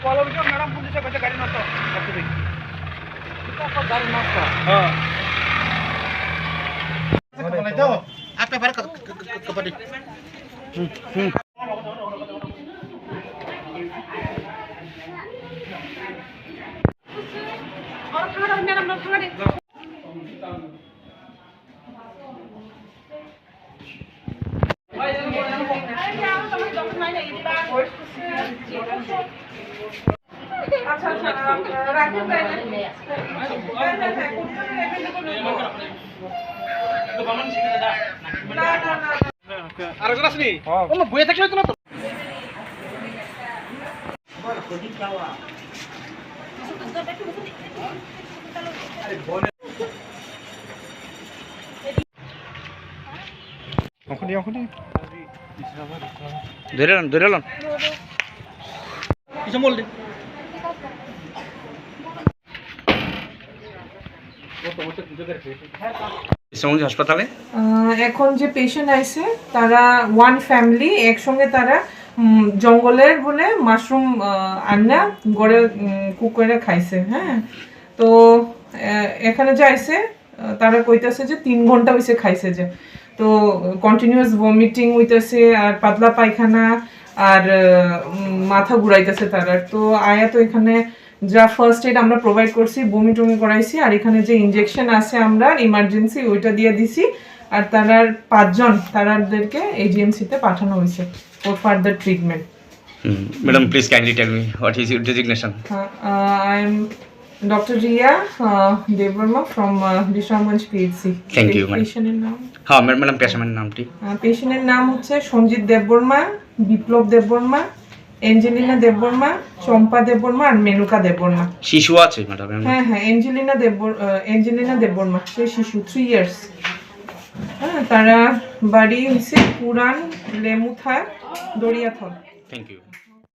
madam পুলিশে কইছে গাড়ি নষ্ট করতে দেই এটা গাড়ি নষ্ট হ্যাঁ বলে দাও আপনি বার কপড়ি और खाना मैडम लोग खाना दे अच्छा अच्छा राखी पहले ना ना ना আর একজন আসনি ও বইয়ে থাকলে তো না তো বল কোদি খাওয়া আরে বলে ওখানে ধরে লন কিছু বল দে হাসপাতালে এখন যে পেশেন্ট আইছে তারা ওয়ান ফ্যামিলি একসঙ্গে তারা জঙ্গলের বলে মাশরুম আন্না গড়ে কুক করে খাইছে হ্যাঁ তো এখানে যে আইছে তারা কইতাছে যে 3 ঘন্টা হইছে খাইছে যে তো কন্টিনিউয়াস ভমিটিং হইতাছে আর পাতলা পায়খানা আর মাথা ঘুরাইতেছে তারা তো আয়া তো এখানে যা ফার্স্ট এড আমরা প্রোভাইড করছি বমি টমি করাইছি আর এখানে যে ইনজেকশন আছে আমরা ইমার্জেন্সি ওইটা দিয়ে দিছি আর তারার 5 জন তারাদেরকে এজিএমসি তে পাঠানো হয়েছে for further treatment madam please kindly tell me what is your designation I am doctor Riya Debbarma from Bishwanathganj PHC thank you madam পেশেন্টের নাম হ্যাঁ ম্যাডাম পেশেন্টের নামটি পেশেন্টের নাম হচ্ছে সঞ্জিত দেববর্মা বিপ্লব দেববর্মা এঞ্জেলিনা দেববর্মা চম্পা দেববর্মা আর মেনুকা দেববর্মা শিশু আছে ম্যাডাম হ্যাঁ হ্যাঁ এঞ্জেলিনা দেববর্মা সে শিশু 3 ইয়ার্স হ্যাঁ তারা বাড়ি হচ্ছে পুরান লেমুথা দড়িয়াথল থ্যাংক ইউ